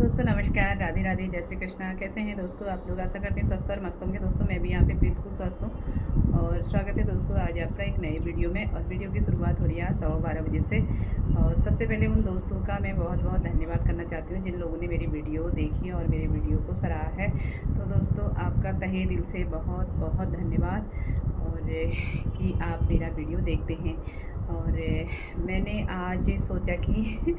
दोस्तों नमस्कार, राधे राधे, जय श्री कृष्णा। कैसे हैं दोस्तों आप लोग? आशा करते हैं स्वस्थ और मस्त होंगे। दोस्तों मैं भी यहाँ पे बिल्कुल स्वस्थ हूँ और स्वागत है दोस्तों आज आपका एक नए वीडियो में। और वीडियो की शुरुआत हो रही है 12:15 बजे से। और सबसे पहले उन दोस्तों का मैं बहुत बहुत धन्यवाद करना चाहती हूँ जिन लोगों ने मेरी वीडियो देखी और मेरी वीडियो को सराहा है। तो दोस्तों आपका तहे दिल से बहुत बहुत धन्यवाद और कि आप मेरा वीडियो देखते हैं। और मैंने आज सोचा कि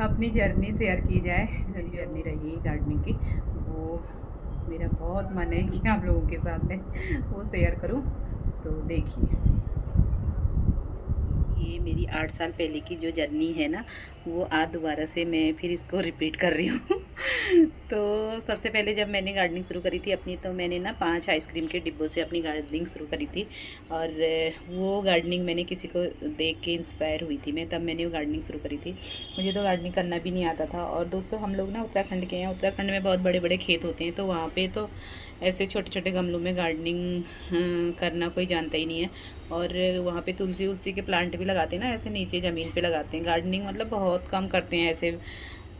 अपनी जर्नी शेयर की जाए। मेरी जर्नी रही गार्डनिंग की, वो मेरा बहुत मन है कि आप लोगों के साथ में वो शेयर करूं। तो देखिए, ये मेरी 8 साल पहले की जो जर्नी है ना, वो आज दोबारा से मैं फिर इसको रिपीट कर रही हूँ। तो सबसे पहले जब मैंने गार्डनिंग शुरू करी थी अपनी, तो मैंने ना 5 आइसक्रीम के डिब्बों से अपनी गार्डनिंग शुरू करी थी। और वो गार्डनिंग मैंने किसी को देख के इंस्पायर हुई थी मैं, तब मैंने वो गार्डनिंग शुरू करी थी। मुझे तो गार्डनिंग करना भी नहीं आता था। और दोस्तों हम लोग ना उत्तराखंड के हैं, उत्तराखंड में बहुत बड़े बड़े खेत होते हैं, तो वहाँ पर तो ऐसे छोटे छोटे गमलों में गार्डनिंग करना कोई जानता ही नहीं है। और वहाँ पे तुलसी उलसी के प्लांट भी लगाते हैं ना, ऐसे नीचे ज़मीन पे लगाते हैं। गार्डनिंग मतलब बहुत कम करते हैं ऐसे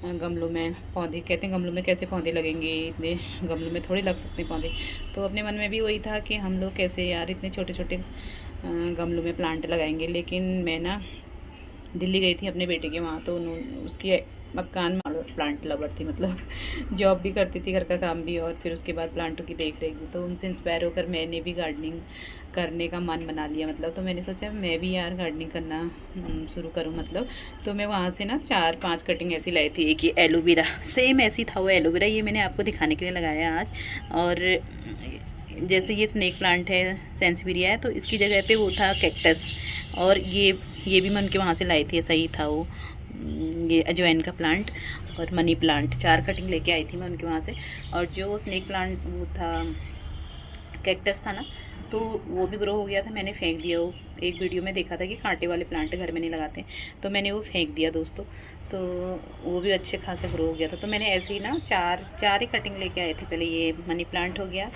गमलों में पौधे। कहते हैं गमलों में कैसे पौधे लगेंगे, इतने गमलों में थोड़ी लग सकते हैं पौधे। तो अपने मन में भी वही था कि हम लोग कैसे यार इतने छोटे छोटे गमलों में प्लांट लगाएंगे। लेकिन मैं ना दिल्ली गई थी अपने बेटे के वहाँ, तो उसकी मकान प्लांट लवर थी, मतलब जॉब भी करती थी, घर का काम भी, और फिर उसके बाद प्लांटों की देख रेख भी। तो उनसे इंस्पायर होकर मैंने भी गार्डनिंग करने का मन बना लिया, मतलब। तो मैंने सोचा मैं भी यार गार्डनिंग करना शुरू करूं, मतलब। तो मैं वहाँ से ना 4-5 कटिंग ऐसी लाई थी। एक ये एलोवेरा, सेम ऐसी था वो एलोवेरा, ये मैंने आपको दिखाने के लिए लगाया आज। और जैसे ये स्नेक प्लांट है, सेंसवेरिया है, तो इसकी जगह पे वो था कैक्टस। और ये भी मैं उनके वहाँ से लाई थी, ऐसा ही था वो। ये अजवाइन का प्लांट और मनी प्लांट, 4 कटिंग लेके आई थी मैं उनके वहाँ से। और जो स्नेक प्लांट वो था, कैक्टस था ना, तो वो भी ग्रो हो गया था। मैंने फेंक दिया वो। एक वीडियो में देखा था कि कांटे वाले प्लांट घर में नहीं लगाते, तो मैंने वो फेंक दिया दोस्तों। तो वो भी अच्छे खासा ग्रो हो गया था। तो मैंने ऐसे ही ना चार ही कटिंग लेके आए थे। पहले ये मनी प्लांट हो गया,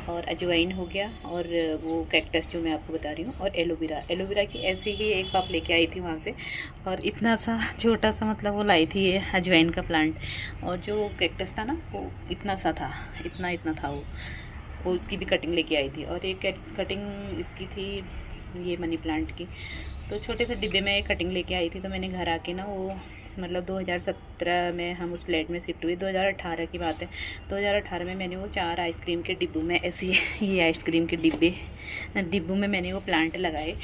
और अजवाइन हो गया, और वो कैक्टस जो मैं आपको बता रही हूँ, और एलोवेरा की ऐसे ही एक कप लेके आई थी वहाँ से। और इतना सा छोटा सा, मतलब वो लाई थी ये अजवाइन का प्लांट। और जो कैक्टस था ना, वो इतना सा था, इतना था वो उसकी भी कटिंग लेके आई थी। और एक कटिंग इसकी थी ये मनी प्लांट की। तो छोटे से डिब्बे में एक कटिंग लेके आई थी। तो मैंने घर आके ना वो, मतलब 2017 में हम उस फ्लैट में शिफ्ट हुए, 2018 की बात है। 2018 में मैंने वो 4 आइसक्रीम के डिब्बों में ऐसे ये आइसक्रीम के डिब्बों में मैंने वो प्लांट लगाए।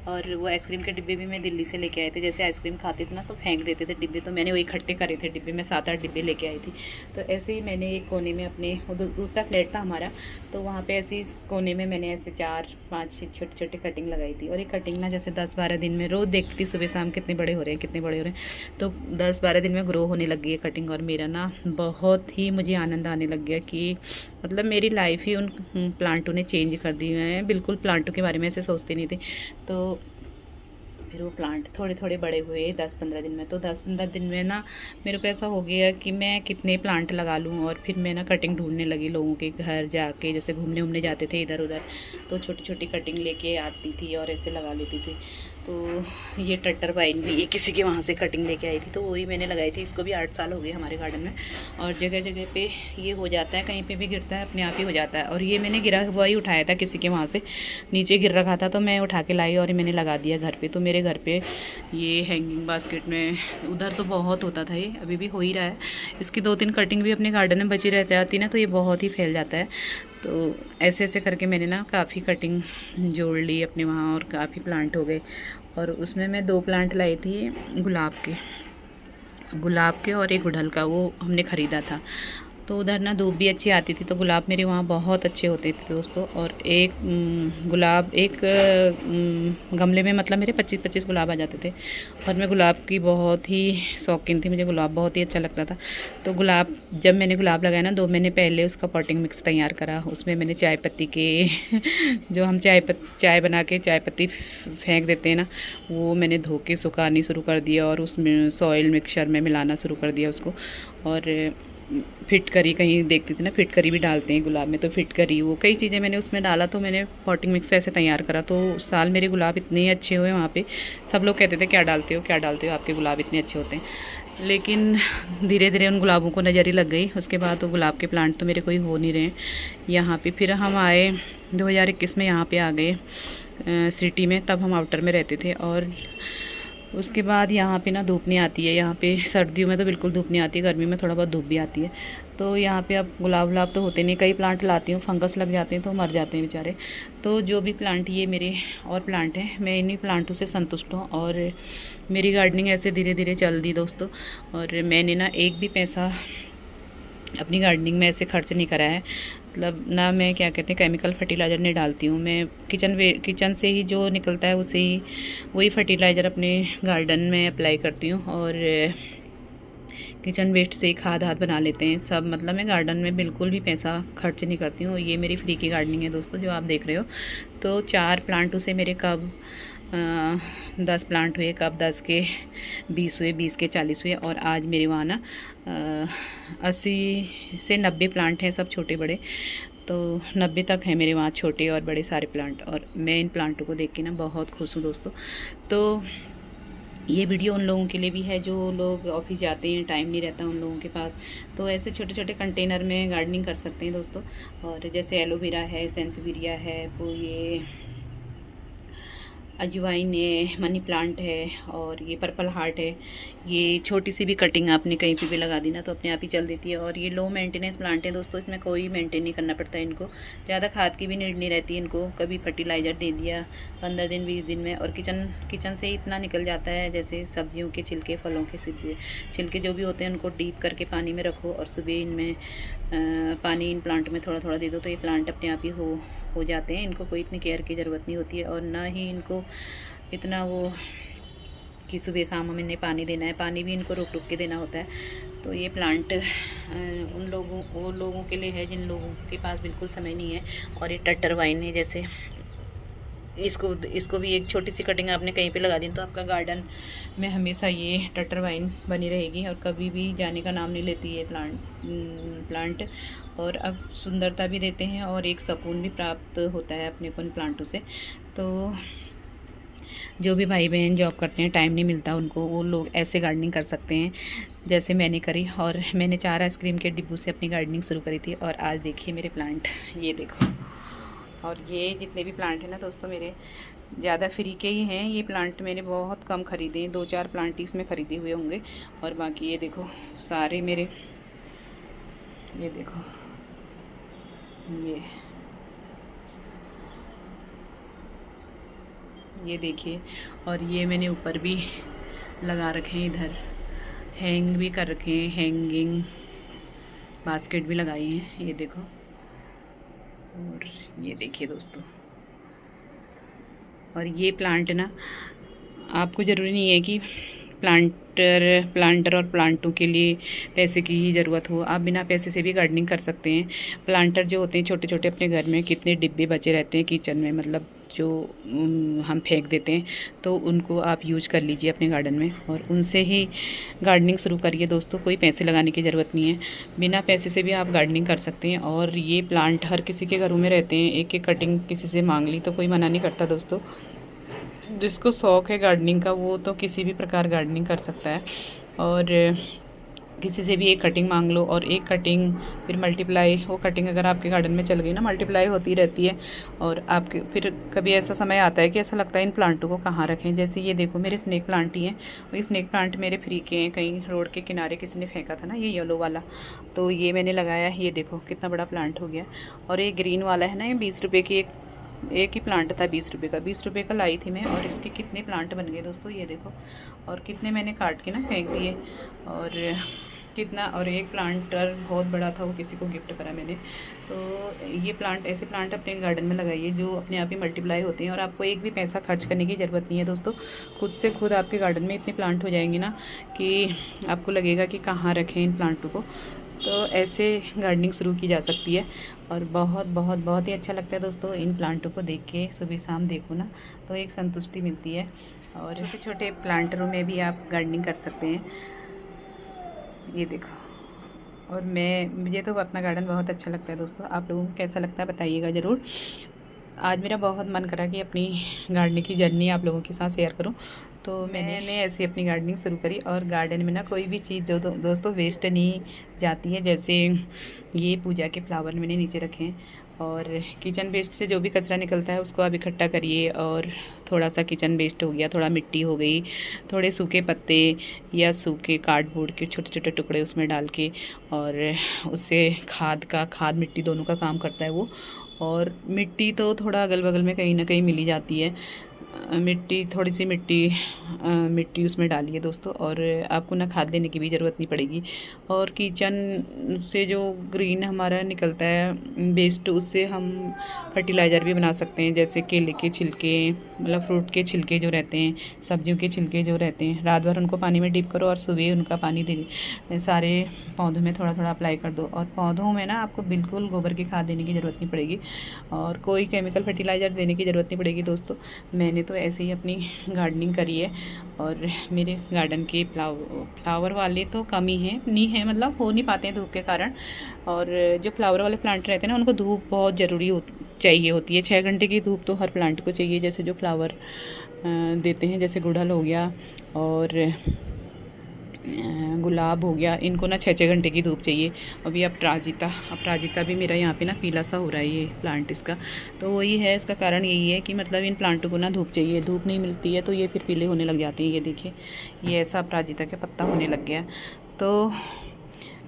और वो आइसक्रीम के डिब्बे भी मैं दिल्ली से लेके आए थे। जैसे आइसक्रीम खाते थे ना तो फेंक देते थे डिब्बे, तो मैंने वो इकट्ठे करे थे डिब्बे में, 7-8 डिब्बे लेके आई थी। तो ऐसे ही मैंने एक कोने में अपने, दूसरा फ्लैट था हमारा, तो वहाँ पे ऐसे इस कोने में मैंने ऐसे 4-5 छोटे छोटे कटिंग लगाई थी। और ये कटिंग ना जैसे 10-12 दिन में रोज़ देखती थी सुबह शाम कितने बड़े हो रहे हैं। तो 10-12 दिन में ग्रो होने लग गई है कटिंग। और मेरा ना बहुत ही मुझे आनंद आने लग गया कि मतलब मेरी लाइफ ही उन प्लांटों ने चेंज कर दी। मैं बिल्कुल प्लांटों के बारे में ऐसे सोचती नहीं थी। तो फिर वो प्लांट थोड़े थोड़े बड़े हुए 10-15 दिन में। तो 10-15 दिन में ना मेरे को ऐसा हो गया कि मैं कितने प्लांट लगा लूँ। और फिर मैं ना कटिंग ढूंढने लगी लोगों के घर जाके, जैसे घूमने उमने जाते थे इधर उधर, तो छोटी छोटी कटिंग लेके आती थी और ऐसे लगा लेती थी। तो ये टट्टर वाइन भी ये किसी के वहाँ से कटिंग लेके आई थी, तो वही मैंने लगाई थी। इसको भी 8 साल हो गए हमारे गार्डन में। और जगह जगह पे ये हो जाता है, कहीं पे भी गिरता है अपने आप ही हो जाता है। और ये मैंने गिरा हुआ ही उठाया था किसी के वहाँ से, नीचे गिर रखा था, तो मैं उठा के लाई और मैंने लगा दिया घर पे। तो मेरे घर पे ये हैंगिंग बास्केट में, उधर तो बहुत होता था, ये अभी भी हो ही रहा है। इसकी 2-3 कटिंग भी अपने गार्डन में बची रह जाती ना, तो ये बहुत ही फैल जाता है। तो ऐसे ऐसे करके मैंने ना काफ़ी कटिंग जोड़ ली अपने वहाँ, और काफ़ी प्लांट हो गए। और उसमें मैं 2 प्लांट लाई थी गुलाब के और एक गुड़हल का, वो हमने ख़रीदा था। तो उधर ना धूप भी अच्छी आती थी, तो गुलाब मेरे वहाँ बहुत अच्छे होते थे दोस्तों। और एक गुलाब एक गमले में, मतलब मेरे 25-25 गुलाब आ जाते थे। और मैं गुलाब की बहुत ही शौकीन थी, मुझे गुलाब बहुत ही अच्छा लगता था। तो जब मैंने गुलाब लगाया ना 2 महीने पहले, उसका पॉटिंग मिक्स तैयार करा। उसमें मैंने चाय पत्ती के जो हम चाय बना के चाय पत्ती फेंक देते हैं ना, वो मैंने धो के सुखानी शुरू कर दिया, और उसमें सॉइल मिक्सचर में मिलाना शुरू कर दिया उसको। और फिटकरी कहीं देखती थी ना, फिटकरी भी डालते हैं गुलाब में, तो फिटकरी वो कई चीज़ें मैंने उसमें डाला, तो मैंने पॉटिंग मिक्स ऐसे तैयार करा। तो साल मेरे गुलाब इतने अच्छे हुए वहाँ पे, सब लोग कहते थे क्या डालते हो क्या डालते हो, आपके गुलाब इतने अच्छे होते हैं। लेकिन धीरे धीरे उन गुलाबों को नज़र ही लग गई। उसके बाद तो गुलाब के प्लांट तो मेरे कोई हो नहीं रहे यहाँ पे। फिर हम आए 2021 में यहाँ पे आ गए सिटी में, तब हम आउटर में रहते थे। और उसके बाद यहाँ पे ना धूप नहीं आती है, यहाँ पे सर्दियों में तो बिल्कुल धूप नहीं आती है, गर्मी में थोड़ा बहुत धूप भी आती है। तो यहाँ पे अब गुलाब तो होते नहीं, कई प्लांट लाती हूँ, फंगस लग जाते हैं तो मर जाते हैं बेचारे। तो जो भी प्लांट ये मेरे और प्लांट हैं, मैं इन्हीं प्लांटों से संतुष्ट हूँ। और मेरी गार्डनिंग ऐसे धीरे धीरे चल दी दोस्तों। और मैंने ना एक भी पैसा अपनी गार्डनिंग में ऐसे खर्च नहीं करा है, मतलब ना मैं क्या कहते हैं केमिकल फर्टिलाइज़र नहीं डालती हूँ। मैं किचन से ही जो निकलता है उसे ही वही फर्टिलाइज़र अपने गार्डन में अप्लाई करती हूँ। और किचन वेस्ट से खाद बना लेते हैं सब, मतलब मैं गार्डन में बिल्कुल भी पैसा खर्च नहीं करती हूँ। ये मेरी फ्री की गार्डनिंग है दोस्तों जो आप देख रहे हो। तो 4 प्लांटों से मेरे कब 10 प्लांट हुए, कब 10 के 20 हुए, 20 के 40 हुए। और आज मेरे वहाँ ना 80 से 90 प्लांट हैं, सब छोटे बड़े। तो 90 तक है मेरे वहाँ छोटे और बड़े सारे प्लांट। और मैं इन प्लांटों को देख के ना बहुत खुश हूँ दोस्तों। तो ये वीडियो उन लोगों के लिए भी है जो लोग ऑफिस जाते हैं, टाइम नहीं रहता उन लोगों के पास, तो ऐसे छोटे छोटे कंटेनर में गार्डनिंग कर सकते हैं दोस्तों। और जैसे एलोवेरा है, सेंसवेरिया है, वो ये अजवाइन है, मनी प्लांट है, और ये पर्पल हार्ट है। ये छोटी सी भी कटिंग आपने कहीं पे भी लगा दी ना तो अपने आप ही चल देती है। और ये लो मेंटेनेंस प्लांट है दोस्तों, इसमें कोई मेंटेन नहीं करना पड़ता है इनको, ज़्यादा खाद की भी नीड नहीं रहती इनको। कभी फर्टिलाइज़र दे दिया 15 दिन 20 दिन में, और किचन से ही इतना निकल जाता है। जैसे सब्जियों के छिलके, फलों के छिलके जो भी होते हैं उनको डीप करके पानी में रखो, और सुबह इनमें पानी इन प्लांट में थोड़ा थोड़ा दे दो, तो ये प्लांट अपने आप ही हो जाते हैं। इनको कोई इतनी केयर की ज़रूरत नहीं होती है, और ना ही इनको इतना वो कि सुबह शाम हमें इन्हें पानी देना है, पानी भी इनको रुक रुक के देना होता है। तो ये प्लांट उन लोगों के लिए है जिन लोगों के पास बिल्कुल समय नहीं है। और ये टटर वाइन है, जैसे इसको भी एक छोटी सी कटिंग आपने कहीं पे लगा दी तो आपका गार्डन में हमेशा ये टटर वाइन बनी रहेगी, और कभी भी जाने का नाम नहीं लेती है प्लांट। और अब सुंदरता भी देते हैं, और एक सुकून भी प्राप्त होता है अपने को इन प्लांटों से। तो जो भी भाई बहन जॉब करते हैं, टाइम नहीं मिलता उनको, वो लोग ऐसे गार्डनिंग कर सकते हैं जैसे मैंने करी। और मैंने 4 आइसक्रीम के डिब्बों से अपनी गार्डनिंग शुरू करी थी, और आज देखिए मेरे प्लांट, ये देखो। और ये जितने भी प्लांट हैं ना दोस्तों मेरे, ज़्यादा फ्री के ही हैं। ये प्लांट मैंने बहुत कम ख़रीदे हैं, 2-4 प्लांट ही इसमें ख़रीदे हुए होंगे। और बाकी ये देखो सारे मेरे, ये देखो ये देखिए। और ये मैंने ऊपर भी लगा रखे हैं, इधर हैंग भी कर रखे हैं, हैंगिंग बास्केट भी लगाई हैं, ये देखो। और ये देखिए दोस्तों, और ये प्लांट ना आपको ज़रूरी नहीं है कि प्लांटर और प्लांटों के लिए पैसे की ही ज़रूरत हो, आप बिना पैसे से भी गार्डनिंग कर सकते हैं। प्लांटर जो होते हैं छोटे छोटे, अपने घर में कितने डिब्बे बचे रहते हैं किचन में, मतलब जो हम फेंक देते हैं, तो उनको आप यूज कर लीजिए अपने गार्डन में, और उनसे ही गार्डनिंग शुरू करिए दोस्तों। कोई पैसे लगाने की ज़रूरत नहीं है, बिना पैसे से भी आप गार्डनिंग कर सकते हैं। और ये प्लांट हर किसी के घरों में रहते हैं, एक एक कटिंग किसी से मांग ली तो कोई मना नहीं करता दोस्तों। जिसको शौक़ है गार्डनिंग का वो तो किसी भी प्रकार गार्डनिंग कर सकता है। और किसी से भी एक कटिंग मांग लो, और एक कटिंग फिर मल्टीप्लाई, वो कटिंग अगर आपके गार्डन में चल गई ना, मल्टीप्लाई होती रहती है। और आपके फिर कभी ऐसा समय आता है कि ऐसा लगता है इन प्लांटों को कहाँ रखें। जैसे ये देखो मेरे स्नेक प्लांट ही हैं, और ये स्नेक प्लांट मेरे फ्री के हैं, कहीं रोड के किनारे किसी ने फेंका था ना ये येलो वाला, तो ये मैंने लगाया। ये देखो कितना बड़ा प्लांट हो गया। और ये ग्रीन वाला है ना, ये 20 रुपये की एक ही प्लांट था, 20 रुपये का, 20 रुपये का लाई थी मैं। और इसके कितने प्लांट बन गए दोस्तों, ये देखो। और कितने मैंने काट के ना फेंक दिए, और कितना। और एक प्लांटर बहुत बड़ा था, वो किसी को गिफ्ट करा मैंने। तो ये प्लांट, ऐसे प्लांट अपने गार्डन में लगाइए जो अपने आप ही मल्टीप्लाई होते हैं, और आपको एक भी पैसा खर्च करने की ज़रूरत नहीं है दोस्तों। खुद से खुद आपके गार्डन में इतने प्लांट हो जाएंगे ना कि आपको लगेगा कि कहाँ रखें इन प्लांटों को। तो ऐसे गार्डनिंग शुरू की जा सकती है, और बहुत बहुत बहुत ही अच्छा लगता है दोस्तों इन प्लांटों को देख के। सुबह शाम देखो ना तो एक संतुष्टि मिलती है। और छोटे छोटे प्लांटरों में भी आप गार्डनिंग कर सकते हैं, ये देखो। और मुझे तो अपना गार्डन बहुत अच्छा लगता है दोस्तों। आप लोगों को कैसा लगता है बताइएगा ज़रूर। आज मेरा बहुत मन करा कि अपनी गार्डनिंग की जर्नी आप लोगों के साथ शेयर करूं, तो मैंने ऐसी अपनी गार्डनिंग शुरू करी। और गार्डन में ना कोई भी चीज़ जो दोस्तों वेस्ट नहीं जाती है। जैसे ये पूजा के फ्लावर मैंने नीचे रखे हैं, और किचन वेस्ट से जो भी कचरा निकलता है उसको आप इकट्ठा करिए। और थोड़ा सा किचन वेस्ट हो गया, थोड़ा मिट्टी हो गई, थोड़े सूखे पत्ते या सूखे कार्डबोर्ड के छोटे छोटे टुकड़े उसमें डाल के, और उससे खाद मिट्टी दोनों का काम करता है वो। और मिट्टी तो थोड़ा अगल बगल में कहीं ना कहीं मिली जाती है, मिट्टी थोड़ी सी मिट्टी उसमें डालिए दोस्तों। और आपको ना खाद देने की भी ज़रूरत नहीं पड़ेगी। और किचन से जो ग्रीन हमारा निकलता है वेस्ट, उससे हम फर्टिलाइज़र भी बना सकते हैं। जैसे केले के छिलके, मतलब फ्रूट के छिलके जो रहते हैं, सब्जियों के छिलके जो रहते हैं, रात भर उनको पानी में डिप करो और सुबह उनका पानी दे सारे पौधों में थोड़ा थोड़ा अप्लाई कर दो। और पौधों में ना आपको बिल्कुल गोबर की खाद देने की ज़रूरत नहीं पड़ेगी, और कोई केमिकल फर्टिलाइज़र देने की ज़रूरत नहीं पड़ेगी दोस्तों। मैंने तो ऐसे ही अपनी गार्डनिंग करी है। और मेरे गार्डन के फ्लावर वाले तो कम ही हैं, नहीं है मतलब हो नहीं पाते हैं धूप के कारण। और जो फ्लावर वाले प्लांट रहते हैं ना, उनको धूप बहुत ज़रूरी चाहिए होती है। 6 घंटे की धूप तो हर प्लांट को चाहिए। जैसे जो फ्लावर देते हैं, जैसे गुड़हल हो गया और गुलाब हो गया, इनको ना 6-6 घंटे की धूप चाहिए। अभी अपराजिता भी मेरा यहाँ पे ना पीला सा हो रहा है ये प्लांट इसका। तो वही है, इसका कारण यही है कि मतलब इन प्लांटों को ना धूप चाहिए, धूप नहीं मिलती है तो ये फिर पीले होने लग जाते हैं। ये देखिए, ये ऐसा अपराजिता का पत्ता होने लग गया। तो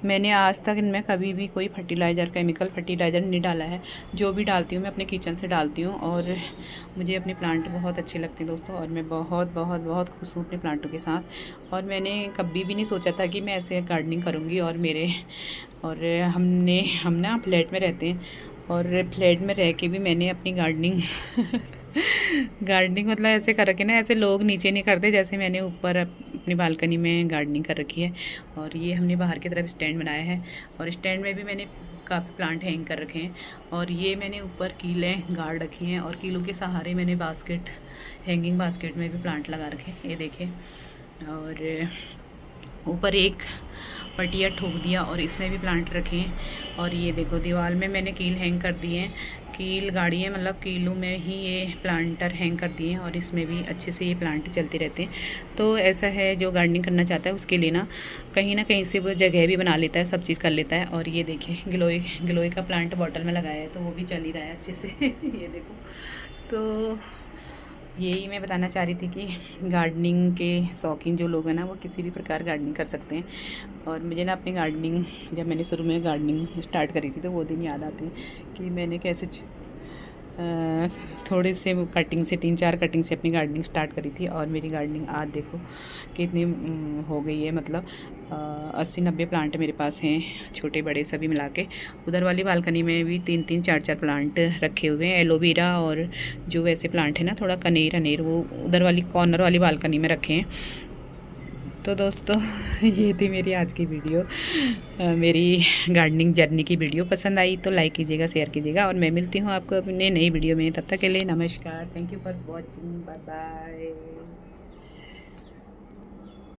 मैंने आज तक इनमें कभी भी कोई केमिकल फर्टिलाइज़र नहीं डाला है। जो भी डालती हूँ मैं अपने किचन से डालती हूँ। और मुझे अपने प्लांट बहुत अच्छे लगते हैं दोस्तों, और मैं बहुत बहुत बहुत खुश हूँ अपने प्लांटों के साथ। और मैंने कभी भी नहीं सोचा था कि मैं ऐसे गार्डनिंग करूँगी। और हम ना फ्लैट में रहते हैं, और फ्लैट में रह के भी मैंने अपनी गार्डनिंग गार्डनिंग मतलब ऐसे कर रखी ना, ऐसे लोग नीचे नहीं करते जैसे मैंने ऊपर अपनी बालकनी में गार्डनिंग कर रखी है। और ये हमने बाहर की तरफ स्टैंड बनाया है, और स्टैंड में भी मैंने काफ़ी प्लांट हैंग कर रखे हैं। और ये मैंने ऊपर कीलें गाड़ रखी हैं, और कीलों के सहारे मैंने हैंगिंग बास्केट में भी प्लांट लगा रखे हैं, ये देखें। और ऊपर एक पटिया ठोक दिया और इसमें भी प्लांट रखे हैं। और ये देखो, दीवार में मैंने कील हैंग कर दिए हैं, कील गाड़ी है, मतलब कीलों में ही ये प्लांटर हैंग कर दिए हैं। और इसमें भी अच्छे से ये प्लांट चलते रहते हैं। तो ऐसा है, जो गार्डनिंग करना चाहता है उसके लिए ना कहीं से वो जगह भी बना लेता है, सब चीज़ कर लेता है। और ये देखिए, गिलोय का प्लांट बॉटल में लगाया है, तो वो भी चल ही रहा है अच्छे से ये देखो। तो यही मैं बताना चाह रही थी कि गार्डनिंग के शौकीन जो लोग हैं ना, वो किसी भी प्रकार गार्डनिंग कर सकते हैं। और मुझे ना अपनी गार्डनिंग, जब मैंने शुरू में गार्डनिंग स्टार्ट करी थी, तो वो दिन याद आते हैं कि मैंने कैसे थोड़े से कटिंग से 3-4 कटिंग से अपनी गार्डनिंग स्टार्ट करी थी। और मेरी गार्डनिंग आज देखो कितनी हो गई है, मतलब 80-90 प्लांट मेरे पास हैं, छोटे बड़े सभी मिला के। उधर वाली बालकनी में भी 3-3 4-4 प्लांट रखे हुए हैं, एलोवेरा। और जो वैसे प्लांट है ना, थोड़ा कनेर वो उधर वाली कॉर्नर वाली बालकनी में रखे हैं। तो दोस्तों ये थी मेरी आज की वीडियो, मेरी गार्डनिंग जर्नी की वीडियो। पसंद आई तो लाइक कीजिएगा, शेयर कीजिएगा। और मैं मिलती हूँ आपको अपने नई वीडियो में। तब तक के लिए नमस्कार, thank you for watching, bye bye.